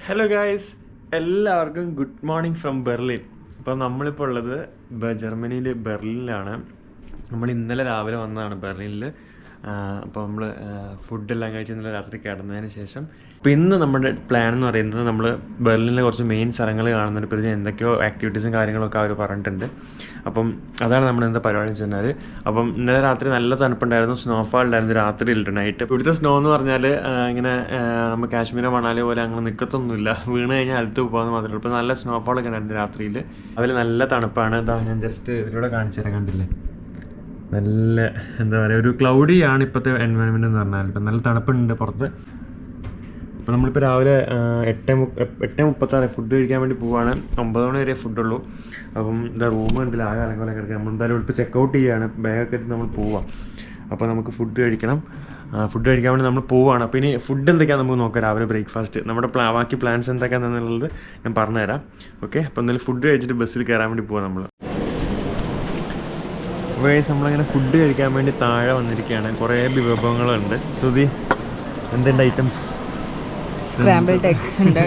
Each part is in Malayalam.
ഹലോ ഗായ്സ്, എല്ലാവർക്കും ഗുഡ് മോർണിംഗ് ഫ്രം ബെർലിൻ. അപ്പോൾ നമ്മളിപ്പോൾ ഉള്ളത് ജർമ്മനിയിൽ ബെർലിനിലാണ്. നമ്മൾ ഇന്നലെ രാവിലെ വന്നതാണ് ബെർലിനിൽ. അപ്പോൾ നമ്മൾ ഫുഡെല്ലാം കഴിച്ച് ഇന്നലെ രാത്രി കിടന്നതിന് ശേഷം ഇപ്പോൾ ഇന്ന് നമ്മുടെ പ്ലാൻ എന്ന് പറയുന്നത് നമ്മൾ ബെർലിനിലെ കുറച്ച് മെയിൻ സ്ഥലങ്ങൾ കാണുന്നുണ്ട്. ഇപ്പോൾ എന്തൊക്കെയോ ആക്ടിവിറ്റീസും കാര്യങ്ങളൊക്കെ അവർ പറഞ്ഞിട്ടുണ്ട്. അപ്പം അതാണ് നമ്മൾ എന്താ പരിപാടി എന്ന് വെച്ചാൽ, അപ്പം ഇന്നലെ രാത്രി നല്ല തണുപ്പുണ്ടായിരുന്നു, സ്നോഫാൾ ഉണ്ടായിരുന്നു രാത്രിയിലിട്ട് നൈറ്റ്. ഇവിടുത്തെ സ്നോ എന്ന് പറഞ്ഞാൽ ഇങ്ങനെ നമ്മൾ കാശ്മീരോ മണാലി പോലെ അങ്ങനെ നിൽക്കത്തൊന്നുമില്ല, വീണ് കഴിഞ്ഞാൽ അലത്ത് പോകാമെന്ന് മാത്രമേ ഉള്ളൂ. ഇപ്പോൾ നല്ല സ്നോഫാളൊക്കെ ഉണ്ടായിരുന്നു രാത്രിയിൽ. അതിൽ നല്ല തണുപ്പാണ്. ഇതാ ഞാൻ ജസ്റ്റ് ഇതിലൂടെ കാണിച്ചു തരാൻ, കണ്ടില്ലേ? നല്ല എന്താ പറയുക, ഒരു ക്ലൗഡിയാണ് ഇപ്പോഴത്തെ എൻവയോൺമെൻറ്റ് എന്ന് പറഞ്ഞാൽ. ഇപ്പം നല്ല തണുപ്പുണ്ട് പുറത്ത്. അപ്പോൾ നമ്മളിപ്പോൾ രാവിലെ 8:36 ഫുഡ് കഴിക്കാൻ വേണ്ടി പോവുകയാണ്. 9 മണി വരെ ഫുഡുള്ളൂ. അപ്പം എന്താ റൂം എന്തെങ്കിലും ആകെ അലങ്കോലൊക്കെ എടുക്കുക. നമ്മൾ എന്തായാലും ഇപ്പോൾ ചെക്കൗട്ട് ചെയ്യുകയാണ്, ബാഗൊക്കെ എടുത്ത് നമ്മൾ പോവാം. അപ്പോൾ നമുക്ക് ഫുഡ് കഴിക്കണം. ഫുഡ് കഴിക്കാൻ വേണ്ടി നമ്മൾ പോവുകയാണ്. അപ്പോൾ ഇനി ഫുഡ് എന്തൊക്കെയാണ് നമുക്ക് നോക്കാം. രാവിലെ ബ്രേക്ക്ഫാസ്റ്റ് നമ്മുടെ ബാക്കി പ്ലാൻസ് എന്തൊക്കെയാണെന്നുള്ളത് ഞാൻ പറഞ്ഞുതരാം. ഓക്കെ, അപ്പോൾ എന്തായാലും ഫുഡ് കഴിച്ചിട്ട് ബസ്സിൽ കയറാൻ വേണ്ടി പോവാം നമ്മൾ. അപ്പോൾ നമ്മളങ്ങനെ ഫുഡ് കഴിക്കാൻ വേണ്ടി താഴെ വന്നിരിക്കുകയാണ്. കുറേ വിഭവങ്ങളുണ്ട്. ശ്രുതി, എന്തുണ്ട് ഐറ്റംസ്? സ്ക്രാമ്പിൾഡ് എഗ്സ് ഉണ്ട്,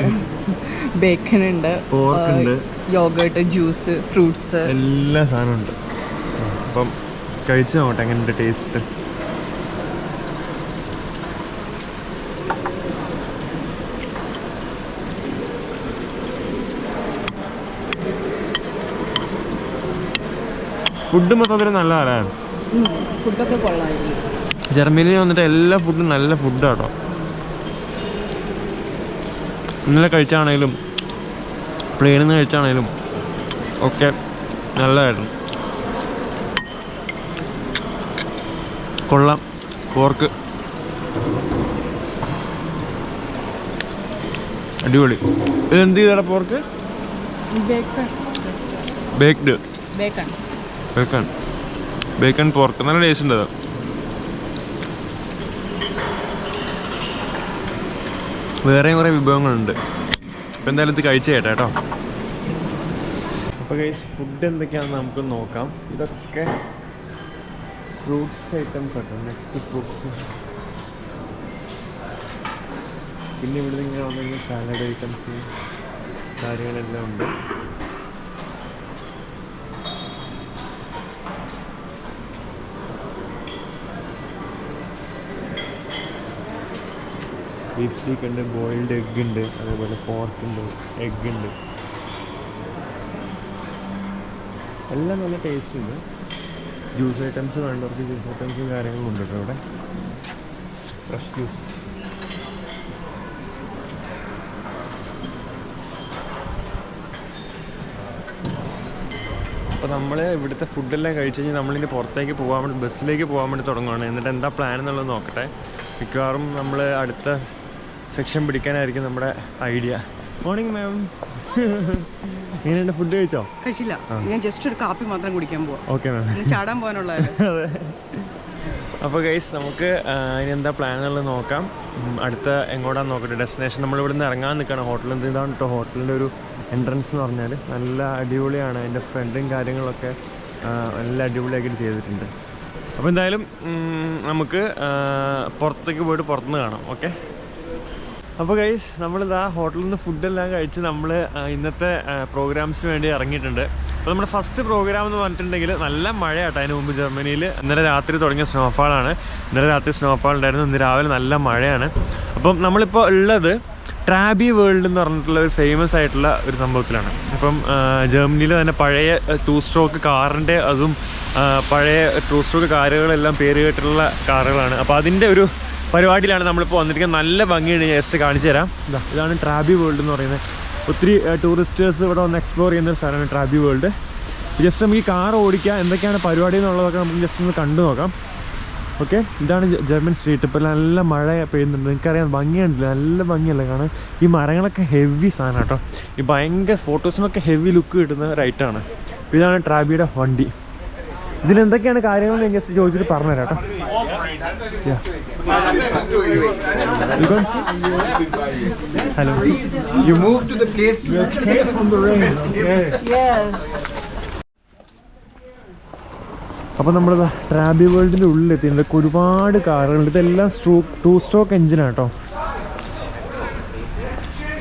ബേക്കൺ ഉണ്ട്, പോർക്ക് ഉണ്ട്, യോഗേർട്ട്, ജ്യൂസ്, ഫ്രൂട്ട്സ്, എല്ലാ സാധനവും ഉണ്ട്. അപ്പം കഴിച്ചു നോക്കട്ടെ എങ്ങനെയുണ്ട് ടേസ്റ്റ്. ഫുഡ് മൊത്തത്തിൽ നല്ലതാണ്. ഫുഡൊക്കെ കൊള്ളായിരുന്നു. ജർമ്മനിയിൽ വന്നിട്ട് എല്ലാ ഫുഡും നല്ല ഫുഡാട്ടോ. ഇന്നലെ കഴിച്ചാണെങ്കിലും പ്ലെയിനിൽ നിന്ന് കഴിച്ചാണെങ്കിലും ഒക്കെ നല്ലതായിരുന്നു. കൊള്ളാം. പോർക്ക് അടിപൊളി. ഇതെന്ത് ചെയ്താ പോർക്ക്? ബേക്ക്ഡ് ബേക്കൺ പോർക്ക് നല്ല ടേസ്റ്റ് ഉണ്ട്. അത് വേറെയും കുറേ വിഭവങ്ങളുണ്ട്. അപ്പോൾ എന്തായാലും ഇത് കഴിച്ചു കേട്ടോ. അപ്പോൾ ഫുഡ് എന്തൊക്കെയാണെന്ന് നമുക്ക് നോക്കാം. ഇതൊക്കെ ഫ്രൂട്ട്സ് ഐറ്റംസ് ആട്ടോ, നട്ട്സ്, ഫ്രൂട്ട്സ്. പിന്നെ ഇവിടെ ഇങ്ങനെ വന്നെങ്കിൽ സാലഡ് ഐറ്റംസ് കാര്യങ്ങളെല്ലാം ഉണ്ട്. ബീഫ് സ്റ്റീക്ക് ഉണ്ട്, ബോയിൽഡ് എഗ് ഉണ്ട്, അതേപോലെ പോർക്ക് ഉണ്ട്, എഗ് ഉണ്ട്. എല്ലാം നല്ല ടേസ്റ്റ് ഉണ്ട്. ജ്യൂസ് ഐറ്റംസ് വേണ്ടവർക്ക് ജ്യൂസ് ഐറ്റംസും കാര്യങ്ങളും ഉണ്ട് കേട്ടോ. ഇവിടെ ഫ്രഷ് ജ്യൂസ്. അപ്പോൾ നമ്മൾ ഇവിടുത്തെ ഫുഡെല്ലാം കഴിച്ച് കഴിഞ്ഞാൽ നമ്മളിനി പുറത്തേക്ക് പോകാൻ വേണ്ടി ബസ്സിലേക്ക് പോകാൻ വേണ്ടി തുടങ്ങുകയാണ്. എന്നിട്ട് എന്താ പ്ലാൻ എന്നുള്ളത് നോക്കട്ടെ. മിക്കവാറും നമ്മൾ അടുത്ത സെക്ഷൻ പിടിക്കാനായിരിക്കും നമ്മുടെ ഐഡിയ. മോർണിംഗ് മാം, എങ്ങനെയുണ്ട്? ഫുഡ് കഴിച്ചോ? കഴിച്ചില്ല, ഞാൻ ജസ്റ്റ് ഒരു കാപ്പി മാത്രം കുടിക്കാൻ പോവാം. ഓക്കെ മാം, ചാടാൻ പോകാനുള്ള. അതെ. അപ്പോൾ ഗൈസ്, നമുക്ക് ഇനി എന്താ പ്ലാൻ എന്നുള്ളത് നോക്കാം. അടുത്ത എങ്ങോട്ടാന്ന് നോക്കട്ടെ ഡെസ്റ്റിനേഷൻ. നമ്മളിവിടെ നിന്ന് ഇറങ്ങാൻ നിൽക്കുകയാണ്. ഹോട്ടലിൽ ഇതാണ് കേട്ടോ ഹോട്ടലിൻ്റെ ഒരു എൻട്രൻസ് എന്ന് പറഞ്ഞാൽ. നല്ല അടിപൊളിയാണ്. അതിൻ്റെ ഫ്രണ്ടും കാര്യങ്ങളൊക്കെ നല്ല അടിപൊളിയാക്കിയിട്ട് ചെയ്തിട്ടുണ്ട്. അപ്പോൾ എന്തായാലും നമുക്ക് പുറത്തേക്ക് പോയിട്ട് പുറത്തുനിന്ന് കാണാം. ഓക്കെ. അപ്പോൾ ഗൈസ്, നമ്മളിതാ ഹോട്ടലിൽ നിന്ന് ഫുഡെല്ലാം കഴിച്ച് നമ്മൾ ഇന്നത്തെ പ്രോഗ്രാംസിന് വേണ്ടി ഇറങ്ങിയിട്ടുണ്ട്. അപ്പോൾ നമ്മുടെ ഫസ്റ്റ് പ്രോഗ്രാം എന്ന് പറഞ്ഞിട്ടുണ്ടെങ്കിൽ നല്ല മഴയാട്ടോ. അതിന് മുമ്പ് ജർമ്മനിയിൽ ഇന്നലെ രാത്രി തുടങ്ങിയ സ്നോഫാളാണ്. ഇന്നലെ രാത്രി സ്നോഫാൾ ഉണ്ടായിരുന്നു, ഇന്ന് രാവിലെ നല്ല മഴയാണ്. അപ്പം നമ്മളിപ്പോൾ ഉള്ളത് ട്രാബി വേൾഡ് എന്ന് പറഞ്ഞിട്ടുള്ള ഒരു ഫേമസ് ആയിട്ടുള്ള ഒരു സംഭവത്തിലാണ്. അപ്പം ജർമ്മനിയിൽ തന്നെ പഴയ 2 സ്ട്രോക്ക് കാറിൻ്റെ അതും പഴയ 2 സ്ട്രോക്ക് കാറുകളെല്ലാം പേര് കേട്ടിട്ടുള്ള കാറുകളാണ്. അപ്പോൾ അതിൻ്റെ ഒരു പരിപാടിയിലാണ് നമ്മളിപ്പോൾ വന്നിരിക്കുന്നത്. നല്ല ഭംഗിയാണ്. ജസ്റ്റ് കാണിച്ചു തരാം. ഇതാണ് ട്രാബി വേൾഡ് എന്ന് പറയുന്നത്. ഒത്തിരി ടൂറിസ്റ്റേഴ്സ് ഇവിടെ വന്ന് എക്സ്പ്ലോർ ചെയ്യുന്ന ഒരു സ്ഥലമാണ് ട്രാബി വേൾഡ്. ജസ്റ്റ് നമുക്ക് ഈ കാർ ഓടിക്കുക, എന്തൊക്കെയാണ് പരിപാടി എന്നുള്ളതൊക്കെ നമുക്ക് ജസ്റ്റ് ഒന്ന് കണ്ടു നോക്കാം. ഓക്കെ, ഇതാണ് ജർമ്മൻ സ്ട്രീറ്റ്. ഇപ്പോൾ നല്ല മഴ പെയ്യുന്നുണ്ട്. നിങ്ങൾക്കറിയാം, ഭംഗിയുണ്ടല്ലോ, നല്ല ഭംഗിയല്ലേ കാണാൻ. ഈ മരങ്ങളൊക്കെ ഹെവി സാധനം കേട്ടോ. ഈ ഭയങ്കര ഫോട്ടോസിനൊക്കെ ഹെവി ലുക്ക് കിട്ടുന്ന റൈറ്റാണ്. ഇതാണ് ട്രാബിയുടെ വണ്ടി. ഇതിലെന്തൊക്കെയാണ് കാര്യങ്ങൾ ഞാൻ ജസ്റ്റ് ചോദിച്ചിട്ട് പറഞ്ഞുതരാം കേട്ടോ. You can't see? Hello. You moved to the place. You escaped from the rain. Okay. Yes. അപ്പോൾ നമ്മൾ ട്രാബി വേൾഡിൻ്റെ ഉള്ളിലെത്തിയിട്ടുണ്ട്. ഒരുപാട് കാറുകളുണ്ട്. ഇതെല്ലാം 2 സ്ട്രോക്ക് എഞ്ചിനാണ് കേട്ടോ.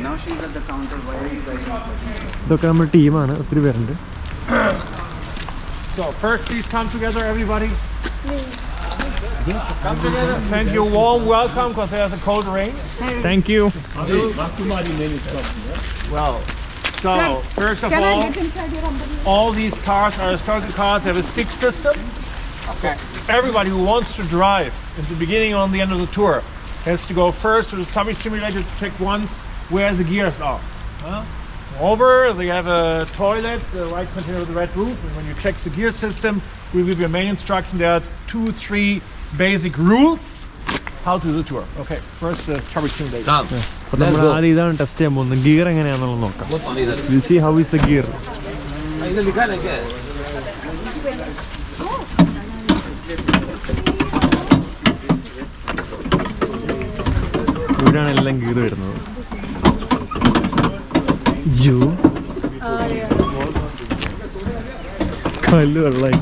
Now she's at the counter. Why are you guys not working? ഇതൊക്കെ നമ്മുടെ ടീമാണ്, ഒത്തിരി പേരുണ്ട്. So first, please come together, everybody. Come together. Thank you. Warm welcome, because there's a cold rain. Thank you. Well, so Sir, first of Can I all, get inside your umbrella? all these cars are historical cars. They have a stick system. Okay. Everybody who wants to drive at the beginning or the end of the tour has to go first to the tummy simulator to check once where the gears are. Over, they have a toilet, the right container with the red roof, and when you check the gear system, we'll give you a main instruction. There are 2-3 basic rules how to do the tour. Okay, first the tummy simulator. അപ്പോൾ നമ്മൾ ആദ്യം ഇതാണ് ടെസ്റ്റ് ചെയ്യാൻ പോകുന്നത്, ഗിയർ എങ്ങനെയാണെന്നുള്ളത് നോക്കാം. We'll see how is the gear. ഇവിടെയാണ് എല്ലാം ഗിയർ വരുന്നത്. കല്ല് വെള്ളമായി.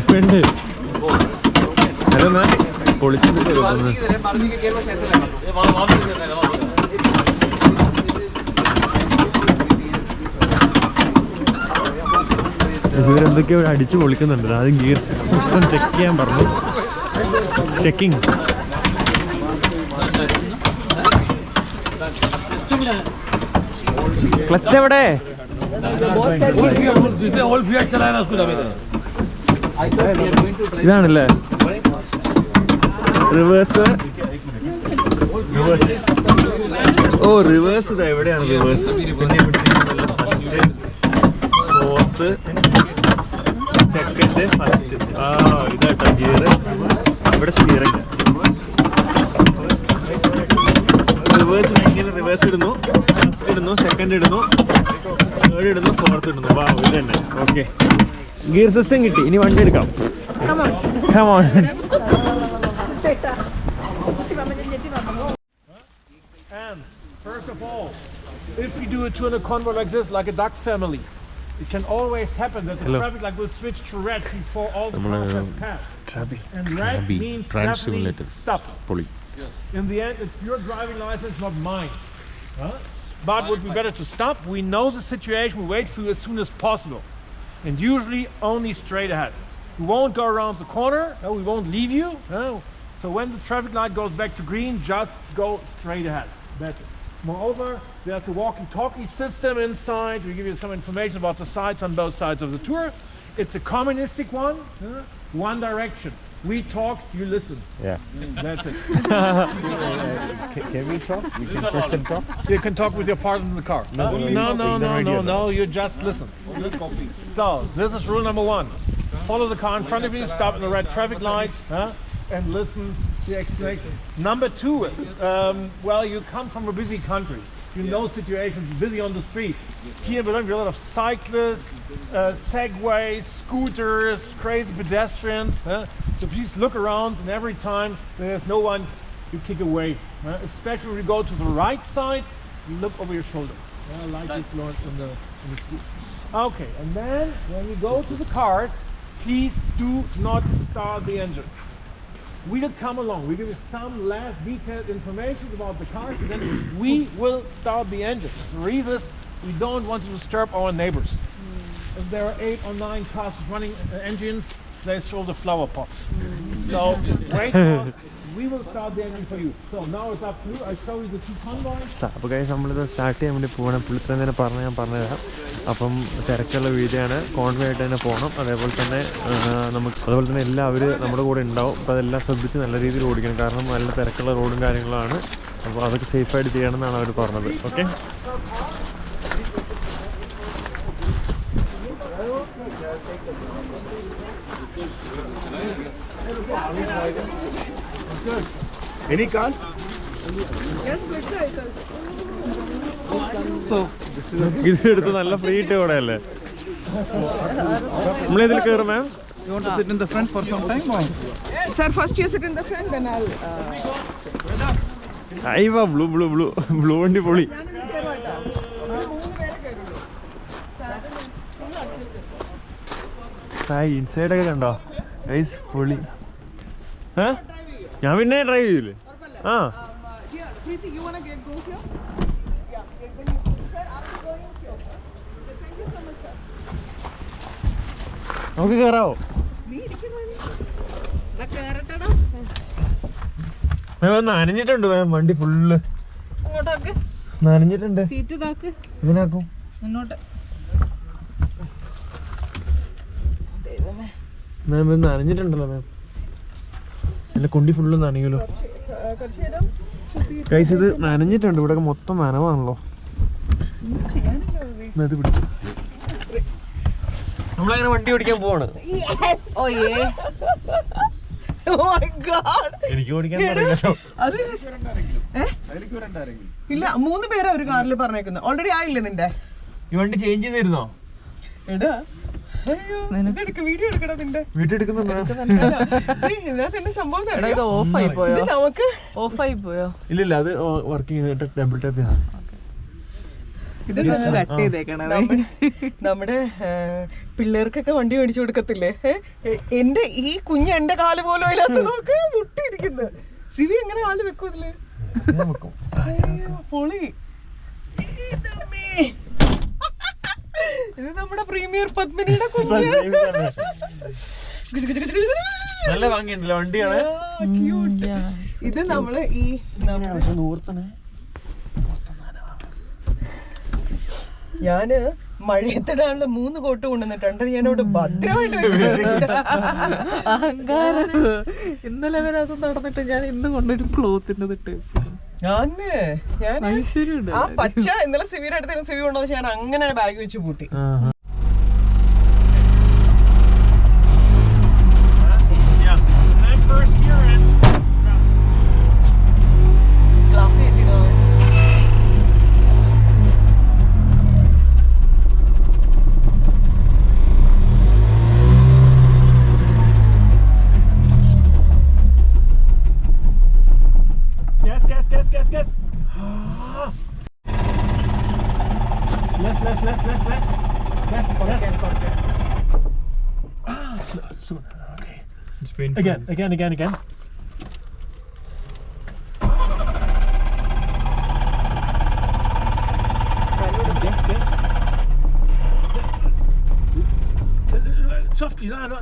ഫ്രണ്ട് ഹലോ മാം, പൊളിച്ചിട്ട് ഇവരെന്തൊക്കെയോ അടിച്ചു പൊളിക്കുന്നുണ്ട്. ആദ്യം ഗിയർ സിസ്റ്റം ചെക്ക് ചെയ്യാൻ പറഞ്ഞു. ചെക്കിങ്. ക്ലച്ച് എവിടെ? ഇതാണല്ലേ റിവേഴ്സ്. ഓ റിവേഴ്സ് ഇതാ എവിടെയാണ് റിവേഴ്സ്? പിന്നെ ഫസ്റ്റ്, ഫോർത്ത്, സെക്കൻഡ്, ഫസ്റ്റ്. ആ ഇതാട്ടോ ഗിയർ. ഇവിടെ സ്റ്റിയറിംഗ്. റിവേഴ്സ് ഇങ്ങനെ റിവേഴ്സ് ഇടുന്നു, ഫസ്റ്റ് ഇടുന്നു, സെക്കൻഡ് ഇടുന്നു, തേർഡ് ഇടുന്നു, ഫോർത്ത് ഇടുന്നു. വാ ഇത് തന്നെ. ഓക്കെ, ഗിയർ സിസ്റ്റം കിട്ടി. ഇനി വണ്ടി എടുക്കാം. Come on. And first of all, if we do a tour in a convoy like this, like a duck family, it can always happen that the traffic light will switch to red before all the cars have passed. And red means definitely stop. In the end, it's your driving license, not mine. But it would be better to stop. We know the situation. We wait for you as soon as possible. And usually only straight ahead. We won't go around the corner. We won't leave you. So when the traffic light goes back to green, just go straight ahead. That's it. Moreover, there's a walkie-talkie system inside. We give you some information about the sites on both sides of the tour. It's a communistic one. One direction. We talk, you listen. Yeah. That's it. Can we talk? You can push and talk. You can talk with your partner in the car. No. You just listen. So this is rule number 1. Follow the car in front of you. Stop at the red traffic light, and listen to the explanation. Number 2 is, you come from a busy country. You know situations, busy on the streets. Here in Berlin, we have a lot of cyclists, segways, scooters, crazy pedestrians. So please look around, and every time there's no one, you kick away. Especially when you go to the right side, you look over your shoulder, like we've learned in the school. Okay, and then when you go to the cars, please do not start the engine. We'll come along. We'll give you some last detailed information about the cars, and then we will start the engine. The reason is we don't want to disturb our neighbors. If there are 8 or 9 cars running engines, they throw the flower pots. So wait for us. We will start the engine for you. So now it's up to you. I show you the 2 convoys. അപ്പോൾ guys, നമ്മളിത് സ്റ്റാർട്ട് ചെയ്യാൻ വേണ്ടി പോകണം. പുള്ളി ഇത്രയും നേരം ഞാൻ പറഞ്ഞുതരാം. അപ്പം തിരക്കുള്ള വീഡിയോയാണ്. കോൺവേ ആയിട്ട് തന്നെ പോകണം. അതേപോലെ തന്നെ എല്ലാവരും നമ്മുടെ കൂടെ ഉണ്ടാവും. അപ്പോൾ അതെല്ലാം ശ്രദ്ധിച്ച് നല്ല രീതിയിൽ ഓടിക്കണം. കാരണം നല്ല തിരക്കുള്ള റോഡും കാര്യങ്ങളാണ്. അപ്പോൾ അതൊക്കെ സേഫായിട്ട് ചെയ്യണം എന്നാണ് അവർ പറഞ്ഞത്. Okay, Any car? ഇതെടുത്ത് നല്ല ഫ്രീ ഇട്ട് കൂടെ അല്ലേ നമ്മളിതിൽ കയറും മാം? You want to sit in the front for some time or? Sir, first you sit in the front, then I'll... അയ്യോ ബ്ലൂ വണ്ടി പൊളി. ഇൻസൈഡൊക്കെ കണ്ടോ ഗൈസ്? പൊളി. ഞാൻ പിന്നെ ഡ്രൈവ് ചെയ്യില്ലേ? ആ Here, Preeti, you wanna go here? Yeah, then you, sir, after going here. Thank you so much, sir. നമുക്ക് കയറാവോ? നീ ഇരിക്കുന്നു കേറട്ടടാ. മാം നനഞ്ഞിട്ടുണ്ട് മാം, വണ്ടി ഫുള്ള് അങ്ങോട്ടൊക്കെ നനഞ്ഞിട്ടുണ്ട്. സീറ്റ് ഇതാക്ക്, ഇതിനാക്കും മുന്നോട്ട്. ദൈവമേ, മാം ഇത് നനഞ്ഞിട്ടുണ്ടല്ലോ മാം, എന്റെ കുണ്ടി ഫുള്ള് നനയുമല്ലോ കുറച്ച് നേരം ഗൈസ്. ഇത് നനഞ്ഞിട്ടുണ്ട്, ഇവിടെ മൊത്തം നനവാണല്ലോ. ചെയ്യാനില്ല. ഇത് പിടിക്കും. നമ്മളങ്ങനെ വണ്ടി ഓടിക്കാൻ പോവാണ്. Oh yeah. Oh my god. എനിക്ക് ഓടിക്കാൻ അറിയില്ലല്ലോ. അത് ഇല്ല, 3 പേരാ ഒരു കാറിൽ പറഞ്ഞേക്കുന്നത്. ഓൾറെഡി ആയില്ലേ നിന്റെ ഈ വണ്ടി ചേഞ്ച് ചെയ്തിരുന്നോ? എടാ, വീഡിയോ എടുക്കടാ നിന്റെ. വീട്ടിൽ എടുക്കുന്നുണ്ടോ? ഇതിനകത്ത് എന്റെ സംഭവം ഓഫായി പോയോ? നമുക്ക് ഓഫായി പോയോ? ഇല്ല അത് വർക്ക് ചെയ്തിട്ട് ഡബിൾ ടാപ്പ് ചെയ്താൽ ഇത് കട്ട് ചെയ്തേക്കണേ. നമ്മുടെ പിള്ളേർക്കൊക്കെ വണ്ടി മേടിച്ചു കൊടുക്കത്തില്ലേ? എന്റെ ഈ കുഞ്ഞ് എന്റെ കാല് പോലും അതിനകത്ത് നോക്ക് മുട്ടിയിരിക്കുന്നു. സിവി എങ്ങനെ കാല് വെക്കും അതില്? പൊളി. ഇത് നമ്മുടെ പ്രീമിയർ പത്മിനിയുടെ കുഞ്ഞ്. നല്ല ഭംഗിയുണ്ടല്ലോ വണ്ടിയാണ്. ഇത് നമ്മള് ഈ ഞാന് മഴയത്തിടാനുള്ള 3 കോട്ട് കൊണ്ടുവന്നിട്ടുണ്ട്. ഞാനവിടെ ഭദ്രമായിട്ട് വെച്ചിട്ടുണ്ട്. അഹങ്കാരം. ഇന്നലെ വരെ അത് നടന്നിട്ട് ഞാൻ ഇന്ന് കൊണ്ടൊരു ക്ലോത്തിന്റെ ഇട്ട് ഞാൻ ഐശ്വര്യം ആ പച്ച ഇന്നലെ സിവിയുടെ അടുത്ത് സിവി കൊണ്ടുവന്ന് ഞാൻ അങ്ങനെ ബാഗ് വെച്ച് പൂട്ടി. ഗ്ലാസ് കെട്ടിടോ. Yes. Okay. Again. Yes. Softly, no.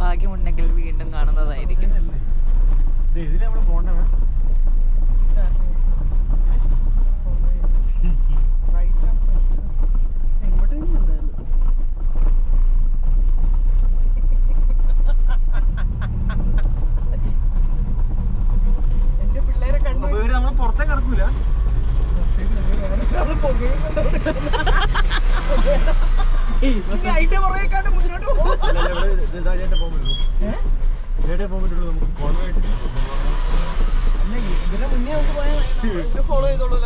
ഭാഗ്യമുണ്ടെങ്കിൽ വീണ്ടും കാണുന്നതായിരിക്കും. ഇതിന് നമ്മള് പോണ്ടേ? എന്റെ പിള്ളേരെ കണ്ടു നമ്മള് പുറത്തേക്ക് കിടക്കൂല. അതിന്റെ പുറകെക്കാണ്ട് മുന്നോട്ട് പോകും. ഇതിന്റെ മുന്നേ നമുക്ക് പോയാൽ ഫോളോ ചെയ്തോളൂ.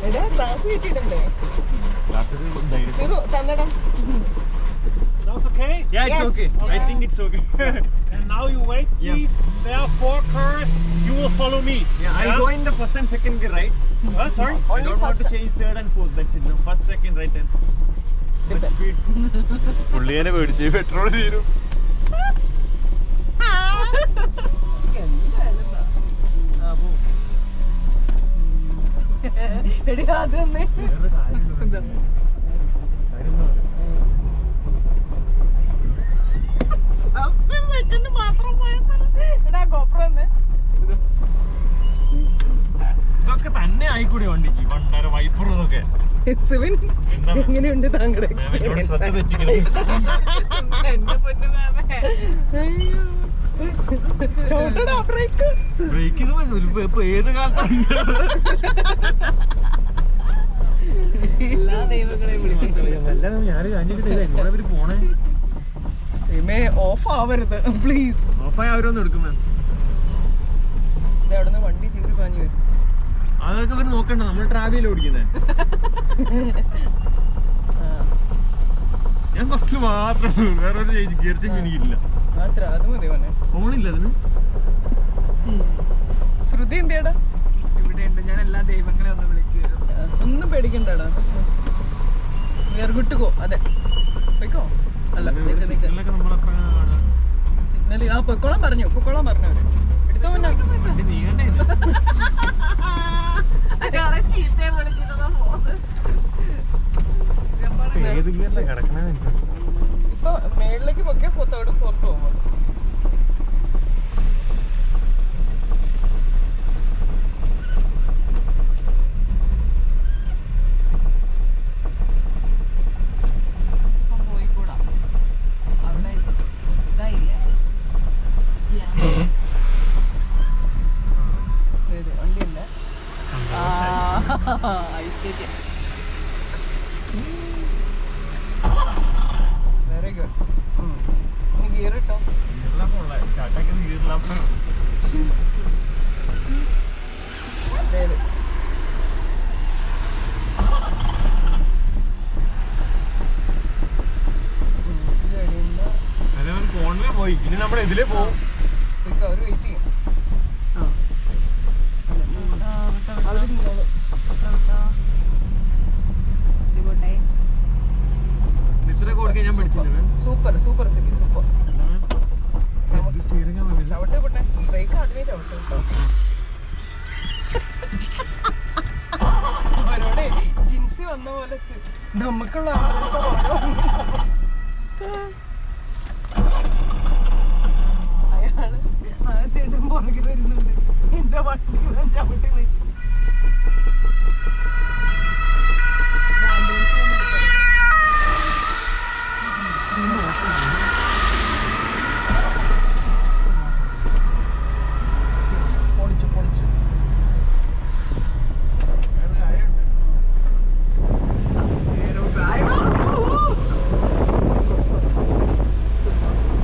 എടാ ഗ്ലാസ് കെട്ടിയിടണ്ടേ? സിറു തന്നടാ. That's okay? Yeah, it's okay. I think it's okay. And now you wait, please. There are 4 cars. You will follow me. Yeah, I'll go in the first and second gear, right? Sorry? I don't want to change third and fourth. That's it. The first, second, right then. Let's speed. പുള്ളിയെ പേടിച്ച് പെട്രോൾ തീരും. എടി അത് തന്നെ. ഇതൊക്കെ തന്നെ ആയിക്കൂടി വണ്ടിക്ക് പണ്ടര വൈപ്പറും ഇതൊക്കെ. സിവിൻ എങ്ങനെയുണ്ട് താങ്കളുടെ എക്സ്പീരിയൻസ്? എന്റെ പൊന്നു മാമേ. ചവിട്ടടാ ബ്രേക്ക്. ബ്രേക്ക് ഏത് കാലത്താണ് എല്ലാ ദൈവങ്ങളെയും വിളിക്കുന്നു. ഞാൻ കാഞ്ഞിട്ട് എങ്ങോട്ടാ അവര് പോണേ? ഓഫ് ആവരുത് പ്ലീസ്. ഓഫായി അവരൊന്നും എടുക്കുമേ. ഇത് അവിടുന്ന് വണ്ടി ചീറി പാഞ്ഞു വരും. അതൊക്കെ അവര് നോക്കണ്ട, നമ്മൾ ട്രാവൽ ഓടിക്കുന്നേ. ഞാൻ ഫസ്റ്റ് മാത്രം, വേറെ ഒരു ഗിയർ ചേഞ്ച് എനിക്കില്ല. മാത്രം അത് മതി മോനെ. ഫോണില്ല അതിന്. ശ്രുതി എന്തിയടാ? ഇവിടെയുണ്ട്. ഞാൻ എല്ലാ ദൈവങ്ങളെയും ഒന്ന് വിളിക്കുമായിരുന്നു. ഒന്നും പേടിക്കണ്ടടാ. ഗോ അതെ പൊയ്ക്കോ. അല്ല സിഗ്നലൊക്കെ നമ്മളപ്പോ സിഗ്നൽ ആ പൊക്കോളാൻ പറഞ്ഞു അവര്. എടുത്തോ മുന്നേ. വണ്ടി നീങ്ങണ്ടേ? ചീത്തയെ വിളിച്ചിരുന്നോ പോകുന്നത്. ഏത് ഗിയറിലാണ് കിടക്കണേ? ഇപ്പൊ മേളിലേക്ക് പൊക്കെ തേർഡ് ഫോർത്ത് പോകുമ്പോൾ പോയിക്കൂടാ. അവിടെ ഇതായില്ലേ വണ്ടിയില്ല. ഐശ്വര്യം. Very good. ഇനി ഗിയർ ഇട്ടോ. സ്റ്റാർട്ടാക്കിയത് ഗിയറിലാണ്. ഫോണില് പോയി. ഇനി നമ്മൾ ഇതിലേ പോകും. അവർ വെയിറ്റ് ചെയ്യും. അവര് നിന്നോളും. ഇത്ര കൊടുക്കാൻ ഞാൻ പഠിച്ചില്ല. Super super Sibi super. Steering ചവിട്ടെ പൊട്ടെ. ബ്രേക്ക് ആദ്യമേ ചവിട്ടെ. അവരോടെ ജിൻസി വന്ന പോലെ നമുക്കുള്ള അയാള് ആ ചേട്ടൻ പുറകിൽ വരുന്നുണ്ട്. എന്റെ വണ്ടി ചവിട്ടി നിൽക്കും. പൊളിച്ചു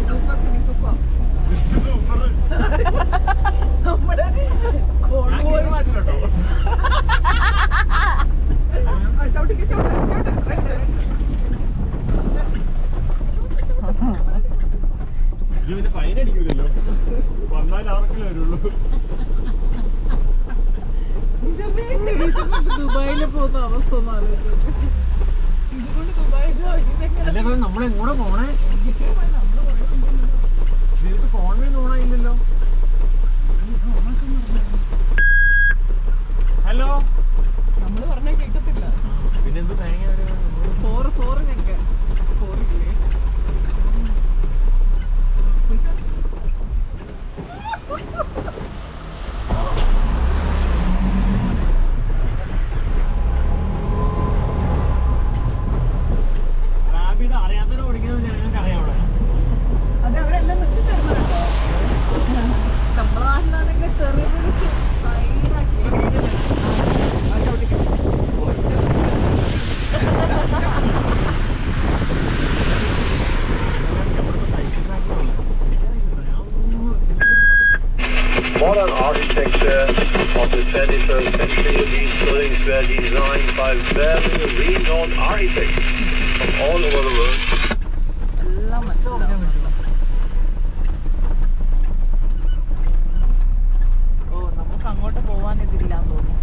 സൂപ്പർ സിബി സൂപ്പർ. നമ്മുടെ ഇതിന് ഫൈൻ അടിക്കൂലല്ലോ. വന്നാൽ ആർക്കില്ല വരുള്ളൂ. ദുബായില് പോകുന്ന അവസ്ഥ ഒന്ന് ആലോചിച്ചു. ഇതുകൊണ്ട് ദുബായിൽ നമ്മളെങ്ങോടെ പോണേ? നിനക്ക് ഫോണിൽ നോണായില്ലല്ലോ. ഹലോ, നമ്മള് പറഞ്ഞാൽ കേൾക്കത്തില്ല. പിന്നെന്ത് തേങ്ങ? 4 ഞങ്ങൾക്ക് 4 ഇല്ലേ? അറിയാത്തവരെ ഓടിക്കുന്നത് ഞങ്ങൾക്ക് അറിയാവിടെ. അത് അവരെല്ലാം നിർത്തി തരുന്നുണ്ടോ? നമ്മുടെ നാട്ടിലാണെങ്കിൽ ചെറിയ പിടിച്ച് സൈഡാക്കി Modern architecture of the 21st century, these buildings were designed by very renowned architects from all over the world. എല്ലാം മനസ്സിലാവും. ഓ നമുക്ക് അങ്ങോട്ട് പോവാൻ ഇതില്ലാന്ന് തോന്നുന്നു.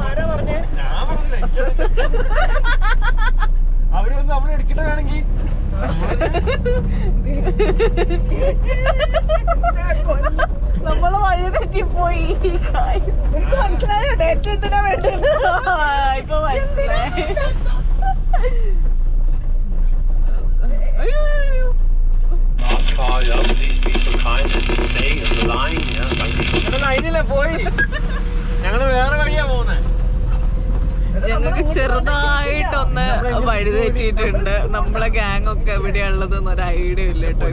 ആരാ പറഞ്ഞേ? ഞാൻ പറഞ്ഞില്ല. അവര് വന്ന് നമ്മൾ എടുക്കണ വേണമെങ്കിൽ നമ്മള് വഴി തെറ്റിപ്പോയി. എനിക്ക് മനസ്സിലായോ ഡേറ്റ് എന്തിനാ വേണ്ടത്? ഇപ്പൊ മനസ്സിലായി. Last car, please be so kind as to stay in the line. Thank you. അതിനില്ല പോയി. ഞങ്ങള് വേറെ വഴിയാ പോകുന്നത്. ഞങ്ങൾക്ക് ചെറുതായിട്ടൊന്ന് വഴി തെറ്റിയിട്ടുണ്ട്. നമ്മളെ ഗ്യാങ് ഒക്കെ എവിടെയുള്ളതെന്ന് ഒരു ഐഡിയ ഇല്ല കേട്ടോ.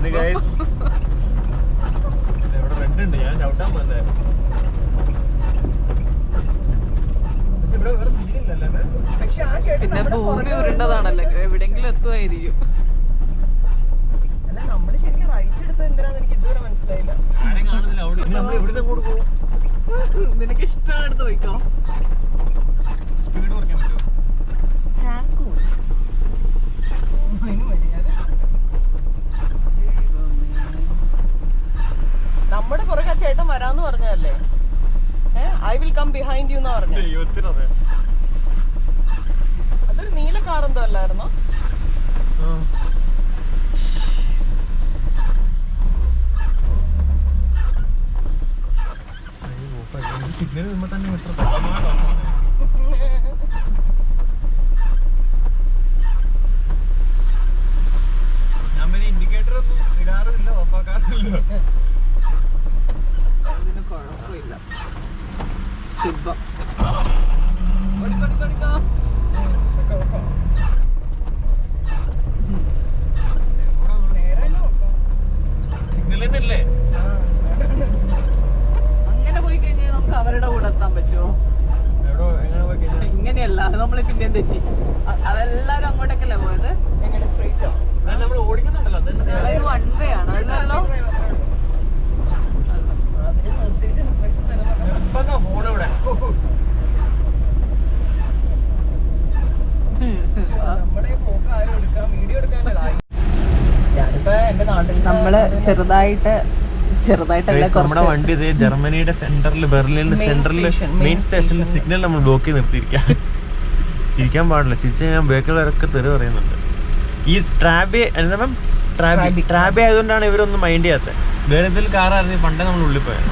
പിന്നെ ഭൂമി ഉരുണ്ടതാണല്ലോ, എവിടെങ്കിലും എത്തുമായിരിക്കും. അല്ല നമ്മള് ശരിക്കും റൈറ്റ് എടുത്തത് എന്തിനാന്ന് എനിക്ക് ഇതുവരെ മനസ്സിലായില്ല. നിനക്ക് ഇഷ്ടമെടുത്ത് പോയിക്കോ. നമ്മുടെ പുറകെ ചേട്ടൻ വരാന്ന് പറഞ്ഞല്ലേ? I will come behind you എന്ന് പറഞ്ഞു. അതൊരു നീല കാർ എന്തോ അല്ലായിരുന്നോ? സിഗ്നൽ നിൽക്കുമ്പോൾ തന്നെ ഞാൻ പിന്നെ ഇൻഡിക്കേറ്റർ ഒന്നും ഇടാറില്ല, ഓഫാക്കാറില്ല. അതിന് കുഴപ്പമില്ല. ശുഭം. സിഗ്നൽ തന്നെ അല്ലേ? അങ്ങനെ പോയി കഴിഞ്ഞാൽ നമുക്ക് അവരുടെ കൂടെ എത്താൻ പറ്റുമോ? ഇങ്ങനെയല്ല, അത് നമ്മള് പിന്നെയും തെറ്റി. അതെല്ലാരും അങ്ങോട്ടേക്കല്ലേ പോയത്? എങ്ങനെ സ്ട്രെയിറ്റോ? നമ്മൾ ഓടിക്കുന്നുണ്ടല്ലോ, ഇത് വൺ വേ ആണ് അല്ലല്ലോ. ഫോണിവിടെ നമ്മുടെ പോക്ക് ആരും എടുക്കാം, വീഡിയോ എടുക്കാനല്ല. ഞാനിപ്പോ എന്റെ നാട്ടിൽ നമ്മള് ചെറുതായിട്ടല്ല നമ്മുടെ വണ്ടി ഇത് ജർമ്മനിയുടെ സെന്ററിൽ, ബെർലിനിന്റെ സെന്ററിൽ മെയിൻ സ്റ്റേഷനിൽ സിഗ്നൽ നമ്മൾ ബ്ലോക്ക് ചെയ്ത് നിർത്തിയിരിക്കാം. ചിരിക്കാൻ പാടില്ല, ചിരിച്ചാൽ ഞാൻ ബേക്കുള്ളവരൊക്കെ തെറി പറയുന്നുണ്ട്. ഈ ട്രാബി ആയതുകൊണ്ടാണ് ഇവരൊന്നും മൈൻഡ് ചെയ്യാത്തത്. വേറെ എന്തെങ്കിലും കാറായിരുന്നു പണ്ടേ നമ്മൾ ഉള്ളിൽ പോയത്.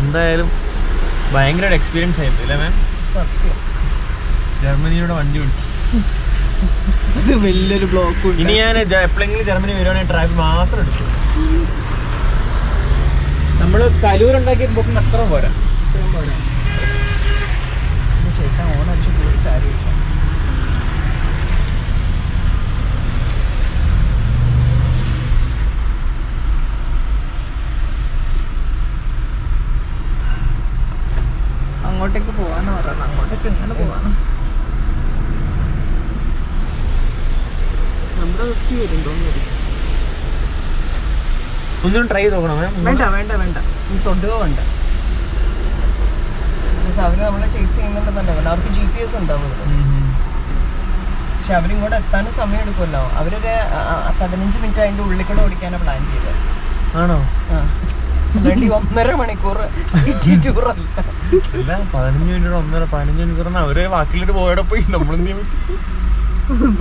എന്തായാലും ഭയങ്കര എക്സ്പീരിയൻസ് ആയിരുന്നു അല്ലേ മാം? സത്യം. ജർമ്മനിയുടെ വണ്ടി ഓടിച്ചു. ഇത് വലിയൊരു ബ്ലോക്ക്. ഇനി ഞാൻ എപ്പോഴെങ്കിലും ജർമ്മനി വരുവാണെങ്കിൽ ട്രാഫിക് മാത്രം എടുക്കും. നമ്മൾ കലൂരുണ്ടാക്കിയ ബുക്കിന് അത്ര പോരാ. ചേട്ടാ ഓണടിച്ചിട്ട് ഒരു കാര്യമില്ല. അങ്ങോട്ടേക്ക് പോവാന്ന് പറയുന്നത്. അങ്ങോട്ടേക്ക് എങ്ങനെ പോവാണ്? നമ്മുടെ റിസ്ക് വരുന്നുണ്ടോ? ഒന്നും ട്രൈ ചെയ്ത് നോക്കണം. വേണ്ട വേണ്ട വേണ്ട, തൊടുക വേണ്ട. പക്ഷെ അവര് നമ്മളെ ചേസ് ചെയ്യുന്നുണ്ടെന്നുണ്ടാവില്ല. അവർക്ക് GPS ഉണ്ടാവും. പക്ഷെ അവരിങ്ങോട്ട് എത്താനും സമയം എടുക്കുമല്ലോ. അവരൊരു 15 മിനിറ്റ് അതിന്റെ ഉള്ളിൽ കൂടെ ഓടിക്കാനാണ് പ്ലാൻ ചെയ്തത്. ആണോ? അല്ലാണ്ട് 1.5 മണിക്കൂർ സിറ്റി ടൂറല്ല. 15 മിനിറ്റ് 15 മണിക്കൂർ അവര് ബാക്കിലോട്ട് പോയവിടെ പോയി.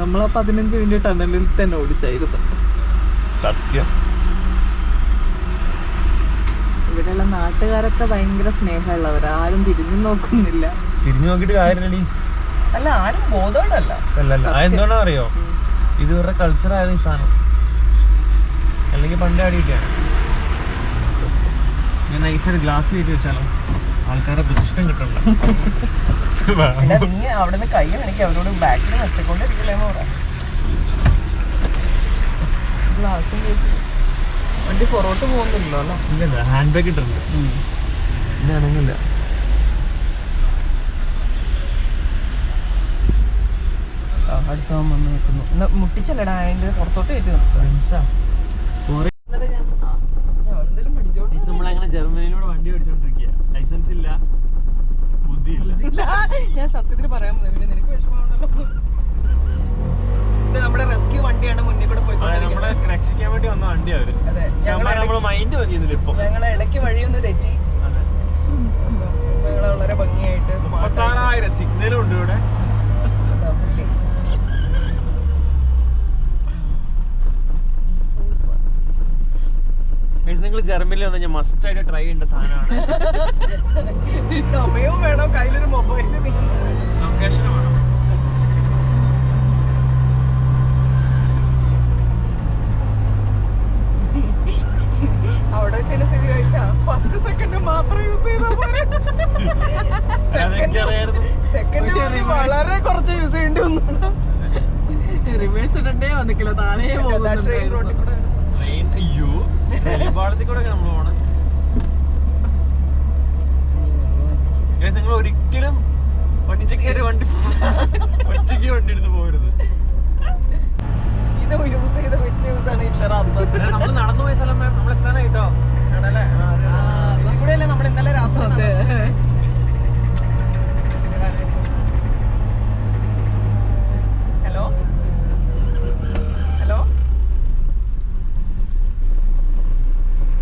നമ്മളാ 15 മിനിറ്റ് ടണലിൽ തന്നെ ഓടിച്ചായിരുന്നു. സത്യം. ഇവിടെയുള്ള നാട്ടുകാരൊക്കെ ഭയങ്കര സ്നേഹമുള്ളവരാ, ആരും തിരിഞ്ഞു നോക്കുന്നില്ല. തിരിഞ്ഞു നോക്കിയിട്ട് കാര്യമില്ലടി. അല്ല, ആരും ബോധവടല്ല. അല്ലല്ല, അതെന്താണോ അറിയോ? ഇത് ഇവരുടെ കൾച്ചറായത് ഈ സാധനം. അല്ലെങ്കിൽ പണ്ടേ അടിയിട്ടാണ്. ഞാൻ നൈസായിട്ട് ഗ്ലാസ് കയറ്റി വെച്ചാലോ, ആൾക്കാരെ ദൃഷ്ടം കിട്ടണ്ട. നീ അവിടെ നിന്ന് കൈ കാണിക്കുക, അവരോട് ബാക്കിൽ നിർത്തിക്കൊണ്ടിരിക്കില്ലേന്ന് പറയാം. ഗ്ലാസും കയറ്റി വണ്ടി പുറകോട്ട് പോകുന്നില്ലല്ലോ അല്ലേ? ഇല്ലല്ല, ഹാൻഡ് ബാഗ് ഇട്ടിട്ടുണ്ട്. ഇനി അനങ്ങില്ല. അടുത്താൻ വന്ന് നിൽക്കുന്നു. മുട്ടിച്ചല്ലടാ, അതിന്റെ പുറത്തോട്ട് കയറ്റി നിർത്തുക. നമ്മളങ്ങനെ ജർമ്മനിയിലൂടെ വണ്ടി ഓടിച്ചോണ്ടിരിക്കുക. ലൈസൻസ് ഇല്ല, ബുദ്ധിയില്ല. ഞാൻ സത്യത്തിൽ പറയാൻ പിന്നെ നിനക്ക് വിഷമമാണല്ലോ. ഇത് നമ്മുടെ റെസ്ക്യൂ വണ്ടിയാണ് മുന്നിൽ കൂടെ പോയിക്കൊണ്ടിരിക്കുന്നത്. നമ്മളെ രക്ഷിക്കാൻ വേണ്ടി വന്ന വണ്ടി അവര്. അതെ, നമ്മള് മൈൻഡ് ചെയ്യുന്നില്ല ഇപ്പൊ. ഞങ്ങളെ ഇടയ്ക്ക് വഴിയൊന്ന് തെറ്റി. ഞങ്ങളെ വളരെ ഭംഗിയായിട്ട് 36,000 സിഗ്നലും ഉണ്ട് ഇവിടെ. നിങ്ങൾ ജർമ്മനിയിൽ വന്നു കഴിഞ്ഞാൽ മസ്റ്റ് ആയിട്ട് ട്രൈ ചെയ്യേണ്ട സാധനമാണ്. സമയവും വേണം, കയ്യിലൊരു മൊബൈൽ, ലൊക്കേഷനും വേണം. അവിടെ വെച്ച് എങ്ങനെ സിവി കഴിച്ചാ ഫസ്റ്റ് സെക്കൻഡ് മാത്രം യൂസ് ചെയ്താൽ പോലെ സെക്കൻഡ് വളരെ കുറച്ച് യൂസ് ചെയ്യേണ്ടി വന്നു. റിവേഴ്സ് ഇടണ്ടേ വന്നിക്കില്ല, താനേ ട്രെയിൻ റോഡിൽ കൂടെ ട്രെയിൻ അയ്യോ പാളത്തിൽ കൂടെ നമ്മൾ പോകണം. നിങ്ങൾ ഒരിക്കലും ഒറ്റയ്ക്ക് ഒറ്റയ്ക്ക് വണ്ടി എടുത്ത് പോകരുത്. ഇത് യൂസ് ചെയ്ത വ്യക്തി യൂസ് ആണ് ഹിറ്റ്ലർ. നമ്മൾ നടന്നു പോയ സ്ഥലം നമ്മൾ എത്താനായിട്ടോ ആണല്ലേ? ഇതിൽ കൂടെ അല്ലേ നമ്മൾ ഇന്നലെ രാത്രി. ഹലോ ഹലോ,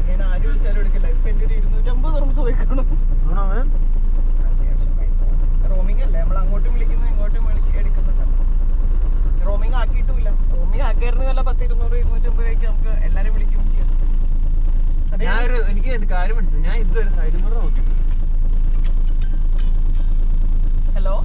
ഞാൻ ആര് വിളിച്ചാലും എടുക്കില്ല. ഇപ്പൊ എന്റെ ഒരു 250 റൂംസ് പോയി കാണും. റോമിംഗ് അല്ലേ, നമ്മൾ അങ്ങോട്ടും വിളിക്കുന്നു ഇങ്ങോട്ടും എടുക്കുന്നുണ്ട്. റോമിംഗ് ആക്കിയിട്ടുമില്ല. റോമിംഗ് ആക്കിയായിരുന്നു വല്ല 10, 200, 250 രൂപയ്ക്ക് നമുക്ക് എല്ലാരും വിളിക്കും. എനിക്ക് ഒരു കാര്യം മനസ്സിലായി, ഞാൻ ഇതുവരെ സൈഡ് മിറർ നോക്കി. ഹലോ,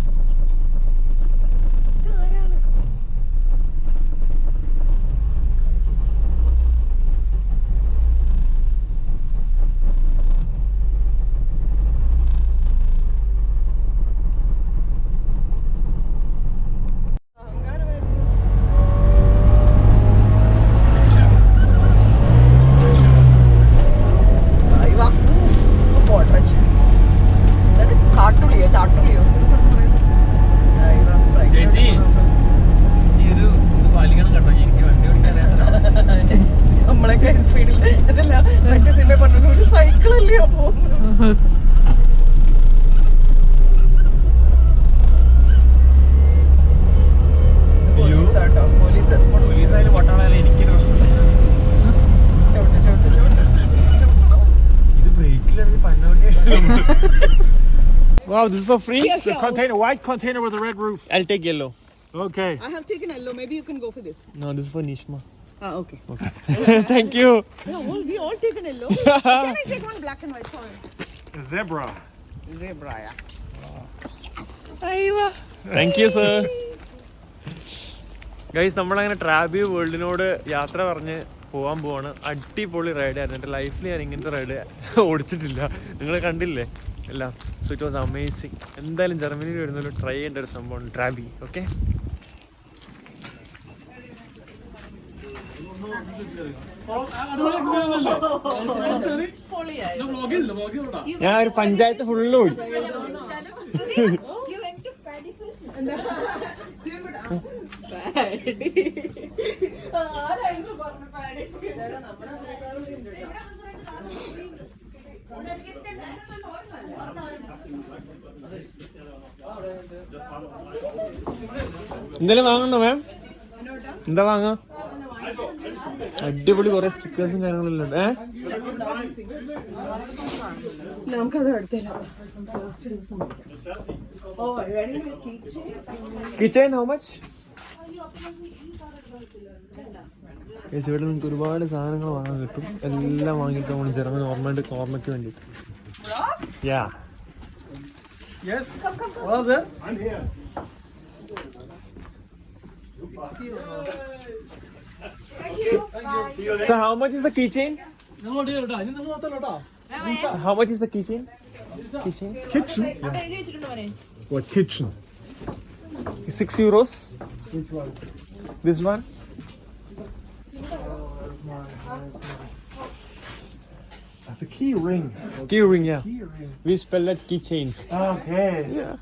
ചേച്ചി ഒരു പാലിക്കണം കേട്ടോ, എനിക്ക് വണ്ടി ഓടിക്കാൻ നമ്മളൊക്കെ സ്പീഡിൽ അതല്ല മറ്റേ സിനിമ പറഞ്ഞു ഒരു സൈക്കിളല്ലയോ പോകുന്നത്. പോലീസാട്ടോ, പോലീസായാലും പട്ടാളായാലും എനിക്കൊരു പ്രശ്നമില്ല. ഇത് ബ്രേക്കിലിറങ്ങി പന്ന വണ്ടി. Wow, this is for free? The container, white container with a red roof. I'll take yellow. Okay. I have taken yellow. Maybe you can go for this. No, this is for Nishma. Okay. Thank you. Yeah, we all taken yellow. Can I take one black and white one? A zebra. Zebra, yeah. Thank you, sir. Guys, നമ്മളങ്ങനെ ട്രാബി വേൾഡിനോട് യാത്ര പറഞ്ഞ് പോകാൻ പോവാണ്. അടിപൊളി റൈഡായിരുന്നു. എൻ്റെ ലൈഫിൽ ഞാൻ ഇങ്ങനത്തെ റൈഡ് ഓടിച്ചിട്ടില്ല. നിങ്ങൾ കണ്ടില്ലേ എല്ലാം. So it was amazing. എന്തായാലും ജർമ്മനിയിൽ വരുന്നൊരു ട്രൈ ചെയ്യേണ്ട ഒരു സംഭവമാണ് ട്രാബി. ഓക്കെ, ഞാൻ ഒരു പഞ്ചായത്ത് ഫുള്ള് ഓടി. എന്തെങ്കിലും വാങ്ങണ്ടോ മാം? എന്താ വാങ്ങാ? അടിപൊളി കുറെ സ്റ്റിക്കേഴ്സും കാര്യങ്ങളെല്ലാം ഉണ്ട്. നമുക്കത് അടുത്തല്ലോ. Kitchen how much? ഇവിടെ നിങ്ങൾക്ക് ഒരുപാട് സാധനങ്ങൾ വാങ്ങാൻ കിട്ടും. എല്ലാം വാങ്ങിയിട്ട് നമ്മൾ ജർമ്മൻ ഓർമ്മയ്ക്ക് വേണ്ടിയിട്ട്. യാ Yes. Well then. I'm here. So how much is the keychain? How much is the keychain? Kitchen? What kitchen? 6 euros. Which one? This one? That's a key ring. Key ring, yeah. Key ring. We spell that keychain. Okay. Yeah.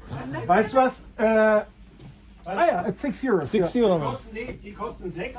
Weißt du was? Ja, it's 6 euros. 6 euro. Die kosten 6.